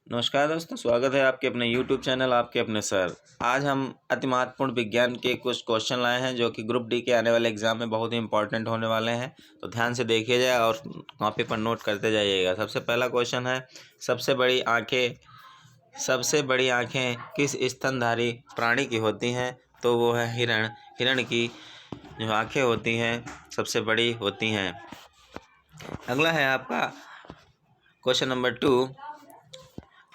नमस्कार दोस्तों, स्वागत है आपके अपने YouTube चैनल आपके अपने सर। आज हम अति महत्वपूर्ण विज्ञान के कुछ क्वेश्चन लाए हैं जो कि ग्रुप डी के आने वाले एग्जाम में बहुत ही इंपॉर्टेंट होने वाले हैं। तो ध्यान से देखिए जाए और कॉपी पर नोट करते जाइएगा। सबसे पहला क्वेश्चन है, सबसे बड़ी आँखें किस स्तनधारी प्राणी की होती हैं? तो वो है हिरण। हिरण की जो आँखें होती हैं सबसे बड़ी होती हैं। अगला है आपका क्वेश्चन नंबर 2।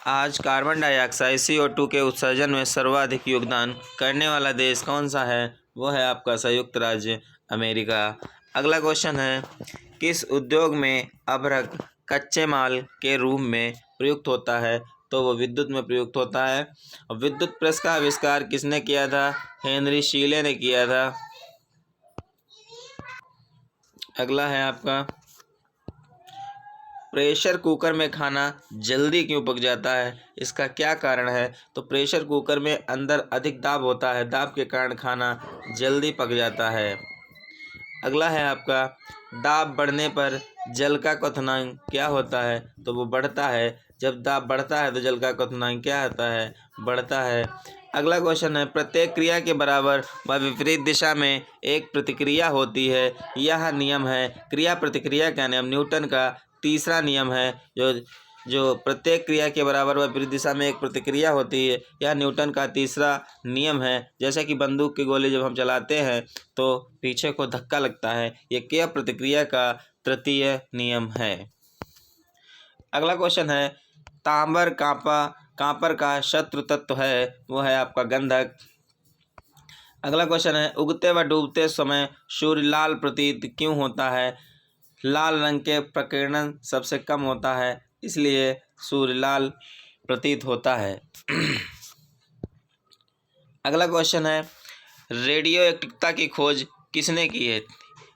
आज कार्बन डाइऑक्साइड CO2 के उत्सर्जन में सर्वाधिक योगदान करने वाला देश कौन सा है? वो है आपका संयुक्त राज्य अमेरिका। अगला क्वेश्चन है, किस उद्योग में अभ्रक कच्चे माल के रूप में प्रयुक्त होता है? तो वो विद्युत में प्रयुक्त होता है। और विद्युत प्रेस का आविष्कार किसने किया था? हेनरी शीले ने किया था। अगला है आपका, प्रेशर कुकर में खाना जल्दी क्यों पक जाता है? इसका क्या कारण है? तो प्रेशर कुकर में अंदर अधिक दाब होता है, दाब के कारण खाना जल्दी पक जाता है। अगला है आपका, दाब बढ़ने पर जल का क्वथनांक क्या होता है? तो वो बढ़ता है। जब दाब बढ़ता है तो जल का क्वथनांक क्या होता है? बढ़ता है। अगला क्वेश्चन है, प्रत्येक क्रिया के बराबर व विपरीत दिशा में एक प्रतिक्रिया होती है, यह नियम है। क्रिया प्रतिक्रिया का नियम न्यूटन का तीसरा नियम है। जो प्रत्येक क्रिया के बराबर व विपरीत दिशा में एक प्रतिक्रिया होती है, यह न्यूटन का तीसरा नियम है। जैसे कि बंदूक की गोली जब हम चलाते हैं तो पीछे को धक्का लगता है, ये क्रिया प्रतिक्रिया का तृतीय नियम है। अगला क्वेश्चन है, तांबर कांपर का शत्रु तत्व है, वो है आपका गंधक। अगला क्वेश्चन है, उगते व डूबते समय सूर्य लाल प्रतीत क्यों होता है? लाल रंग के प्रकीर्णन सबसे कम होता है, इसलिए सूर्य लाल प्रतीत होता है। अगला क्वेश्चन है, रेडियो एक्टिवता की खोज किसने की है?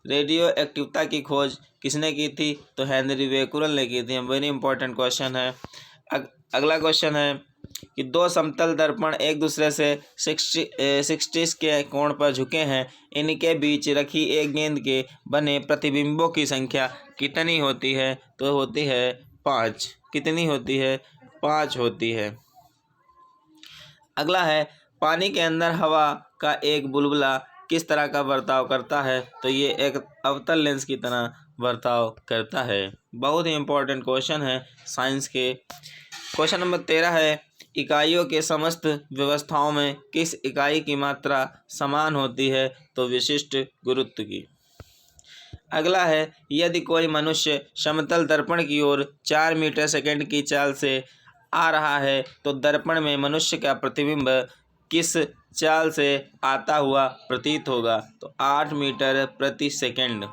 रेडियो एक्टिवता की खोज किसने की थी? तो हेनरी बेकरल ने की थी। वेरी इंपॉर्टेंट क्वेश्चन है। अगला क्वेश्चन है कि दो समतल दर्पण एक दूसरे से 60 के कोण पर झुके हैं, इनके बीच रखी एक गेंद के बने प्रतिबिंबों की संख्या कितनी होती है? तो होती है 5। कितनी होती है? 5 होती है। अगला है, पानी के अंदर हवा का एक बुलबुला किस तरह का बर्ताव करता है? तो ये एक अवतल लेंस की तरह बर्ताव करता है। बहुत ही इंपॉर्टेंट क्वेश्चन है साइंस के। क्वेश्चन नंबर 13 है, इकाइयों के समस्त व्यवस्थाओं में किस इकाई की मात्रा समान होती है? तो विशिष्ट गुरुत्व की। अगला है, यदि कोई मनुष्य समतल दर्पण की ओर 4 मीटर सेकंड की चाल से आ रहा है तो दर्पण में मनुष्य का प्रतिबिंब किस चाल से आता हुआ प्रतीत होगा? तो 8 मीटर प्रति सेकंड।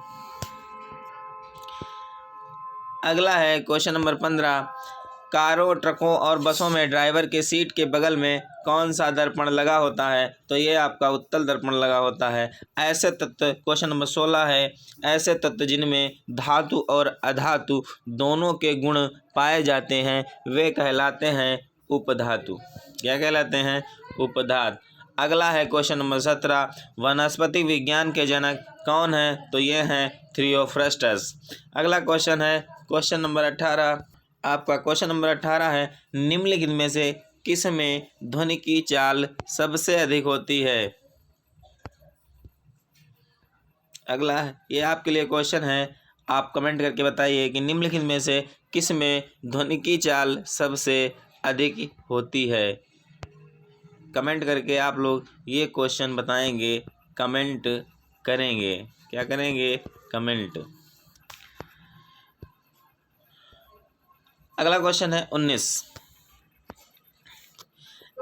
अगला है क्वेश्चन नंबर 15, कारों, ट्रकों और बसों में ड्राइवर के सीट के बगल में कौन सा दर्पण लगा होता है? तो ये आपका उत्तल दर्पण लगा होता है। ऐसे तत्व, क्वेश्चन नंबर 16 है, ऐसे तत्व जिनमें धातु और अधातु दोनों के गुण पाए जाते हैं वे कहलाते हैं उपधातु। क्या कहलाते हैं? उपधातु। अगला है क्वेश्चन नंबर 17, वनस्पति विज्ञान के जनक कौन है? तो ये हैं थियोफ्रस्टस। अगला क्वेश्चन है क्वेश्चन नंबर 18। आपका क्वेश्चन नंबर 18 है, निम्नलिखित में से किस में ध्वनि की चाल सबसे अधिक होती है? अगला है, ये आपके लिए क्वेश्चन है, आप कमेंट करके बताइए कि निम्नलिखित में से किस में ध्वनि की चाल सबसे अधिक होती है। कमेंट करके आप लोग ये क्वेश्चन बताएंगे, कमेंट करेंगे। क्या करेंगे? कमेंट। अगला क्वेश्चन है 19,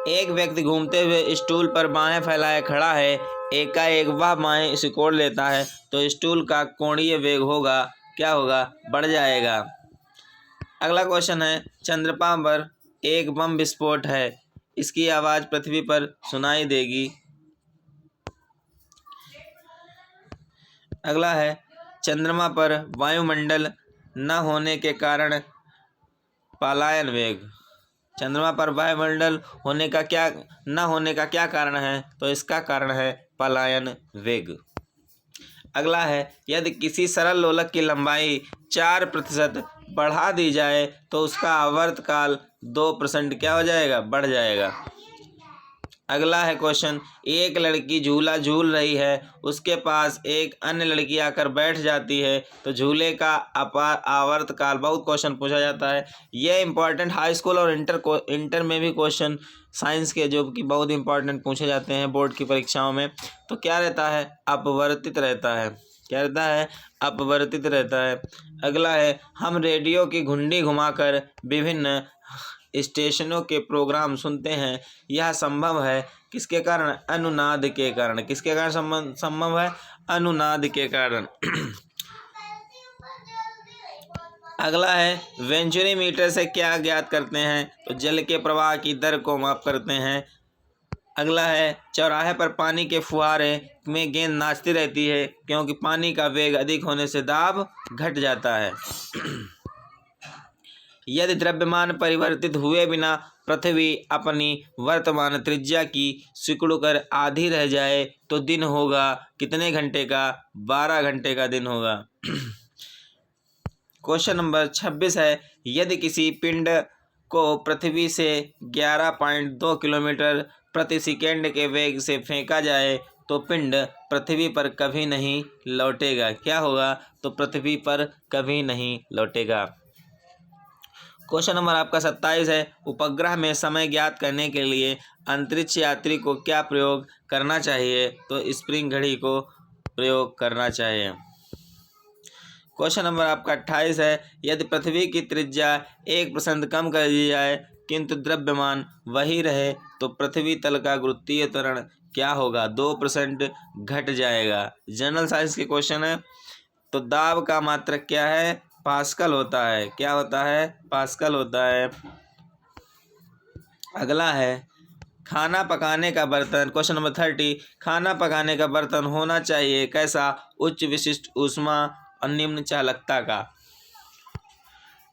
एक व्यक्ति घूमते हुए स्टूल पर बाहें फैलाए खड़ा है, एकाएक वह बाहें सिकोड़ लेता है तो स्टूल का कोणीय वेग होगा, क्या होगा? बढ़ जाएगा। अगला क्वेश्चन है, चंद्रमा पर एक बम विस्फोट है, इसकी आवाज़ पृथ्वी पर सुनाई देगी। अगला है, चंद्रमा पर वायुमंडल न होने के कारण पलायन वेग। चंद्रमा पर वायुमंडल न होने का क्या कारण है? तो इसका कारण है पलायन वेग। अगला है, यदि किसी सरल लोलक की लंबाई 4% बढ़ा दी जाए तो उसका आवर्तकाल 2% क्या हो जाएगा, बढ़ जाएगा। अगला है क्वेश्चन, एक लड़की झूला झूल रही है, उसके पास एक अन्य लड़की आकर बैठ जाती है तो झूले का आवर्तकाल, बहुत क्वेश्चन पूछा जाता है। ये इंपॉर्टेंट हाई स्कूल और इंटर में भी क्वेश्चन साइंस के जो कि बहुत इंपॉर्टेंट पूछे जाते हैं बोर्ड की परीक्षाओं में। तो क्या रहता है, अपवर्तित रहता है। क्या रहता है, अपवर्तित रहता है। अगला है, हम रेडियो की घुंडी घुमाकर विभिन्न स्टेशनों के प्रोग्राम सुनते हैं, यह संभव है किसके कारण, अनुनाद के कारण। किसके कारण संभव है, अनुनाद के कारण। अगला है, वेंचुरी मीटर से क्या ज्ञात करते हैं, तो जल के प्रवाह की दर को माप करते हैं। अगला है, चौराहे पर पानी के फुहारे में गेंद नाचती रहती है क्योंकि पानी का वेग अधिक होने से दाब घट जाता है। यदि द्रव्यमान परिवर्तित हुए बिना पृथ्वी अपनी वर्तमान त्रिज्या की सिकुड़कर आधी रह जाए तो दिन होगा कितने घंटे का, 12 घंटे का दिन होगा। क्वेश्चन नंबर 26 है, यदि किसी पिंड को पृथ्वी से 11.2 किलोमीटर प्रति सेकेंड के वेग से फेंका जाए तो पिंड पृथ्वी पर कभी नहीं लौटेगा। क्या होगा, तो पृथ्वी पर कभी नहीं लौटेगा। क्वेश्चन नंबर आपका 27 है, उपग्रह में समय ज्ञात करने के लिए अंतरिक्ष यात्री को क्या प्रयोग करना चाहिए, तो स्प्रिंग घड़ी को प्रयोग करना चाहिए। क्वेश्चन नंबर आपका 28 है, यदि पृथ्वी की त्रिज्या 1% कम कर दी जाए किंतु द्रव्यमान वही रहे तो पृथ्वी तल का गुरुत्वीय त्वरण क्या होगा, 2% घट जाएगा। जनरल साइंस के क्वेश्चन है। तो दाब का मात्रक क्या है, पास्कल होता है। क्या होता है, पास्कल होता है। अगला है, खाना पकाने का बर्तन, क्वेश्चन नंबर 30, खाना पकाने का बर्तन होना चाहिए कैसा, उच्च विशिष्ट ऊष्मा और निम्न चालकता का।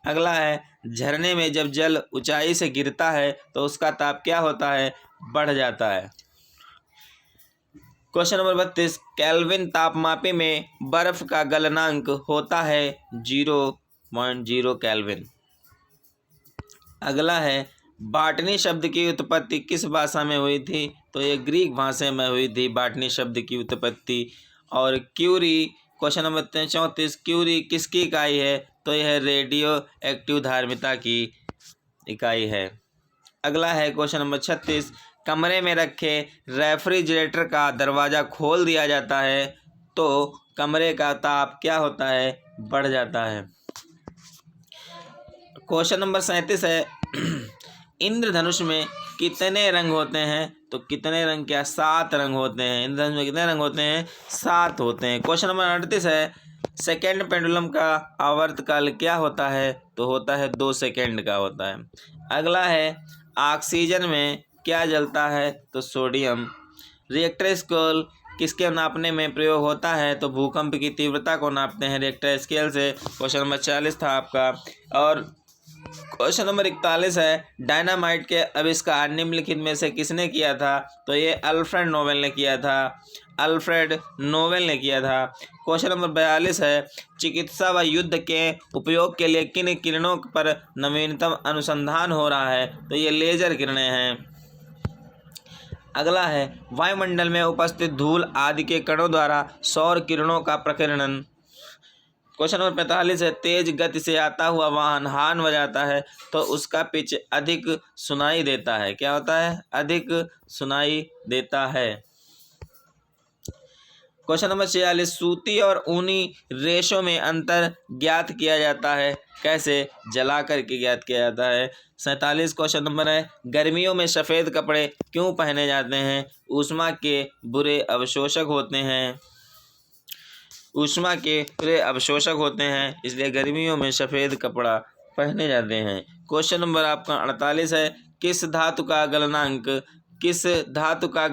अगला है, झरने में जब जल ऊंचाई से गिरता है तो उसका ताप क्या होता है, बढ़ जाता है। क्वेश्चन नंबर 32, केल्विन तापमापी में बर्फ का गलनांक होता है 0.0 केल्विन। अगला है, बॉटनी शब्द की उत्पत्ति किस भाषा में हुई थी, तो ये ग्रीक भाषा में हुई थी बॉटनी शब्द की उत्पत्ति। और क्यूरी, क्वेश्चन नंबर 34, क्यूरी किसकी इकाई है, तो यह रेडियो एक्टिव धारिता की इकाई है। अगला है क्वेश्चन नंबर 36, कमरे में रखे रेफ्रिजरेटर का दरवाज़ा खोल दिया जाता है तो कमरे का ताप क्या होता है, बढ़ जाता है। क्वेश्चन नंबर 37 है, इंद्रधनुष में कितने रंग होते हैं, तो कितने रंग, क्या 7 रंग होते हैं। इंद्रधनुष में कितने रंग होते हैं, 7 होते हैं। क्वेश्चन नंबर 38 है, सेकेंड पेंडुलम का आवर्तकाल क्या होता है, तो होता है 2 सेकेंड का होता है। अगला है, ऑक्सीजन में क्या जलता है, तो सोडियम। रिएक्टर स्केल किसके नापने में प्रयोग होता है, तो भूकंप की तीव्रता को नापते हैं रिएक्टर स्केल से। क्वेश्चन नंबर 40 था आपका। और क्वेश्चन नंबर 41 है, डायनामाइट के आविष्कार निम्नलिखित में से किसने किया था, तो ये अल्फ्रेड नोबेल ने किया था। अल्फ्रेड नोबेल ने किया था। क्वेश्चन नंबर 42 है, चिकित्सा व युद्ध के उपयोग के लिए किन किरणों पर नवीनतम अनुसंधान हो रहा है, तो ये लेजर किरणें हैं। अगला है, वायुमंडल में उपस्थित धूल आदि के कणों द्वारा सौर किरणों का प्रकीर्णन। क्वेश्चन नंबर 45 है, तेज गति से आता हुआ वाहन हॉर्न बजाता है तो उसका पिच अधिक सुनाई देता है। क्या होता है, अधिक सुनाई देता है। क्वेश्चन नंबर 46, सूती और ऊनी रेशों में अंतर ज्ञात किया जाता है कैसे, जला करके ज्ञात किया जाता है। 47 क्वेश्चन नंबर है, गर्मियों में सफ़ेद कपड़े क्यों पहने जाते हैं, ऊष्मा के बुरे अवशोषक होते हैं। ऊष्मा के बुरे अवशोषक होते हैं इसलिए गर्मियों में सफ़ेद कपड़ा पहने जाते हैं। क्वेश्चन नंबर आपका 48 है, किस धातु का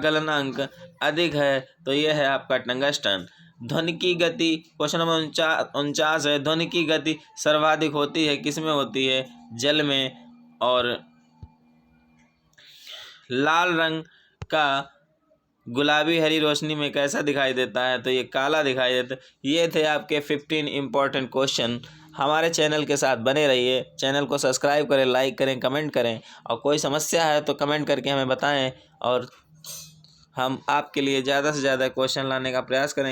गलनांक अधिक है, तो यह है आपका टंगस्टन। ध्वनि की गति, क्वेश्चन नंबर 49 है, ध्वनि की गति सर्वाधिक होती है किस में होती है, जल में। और लाल रंग का गुलाबी हरी रोशनी में कैसा दिखाई देता है, तो ये काला दिखाई देता है। ये थे आपके 15 इम्पोर्टेंट क्वेश्चन। हमारे चैनल के साथ बने रहिए। चैनल को सब्सक्राइब करें, लाइक करें, कमेंट करें और कोई समस्या है तो कमेंट करके हमें बताएं और हम आपके लिए ज़्यादा से ज़्यादा क्वेश्चन लाने का प्रयास करें।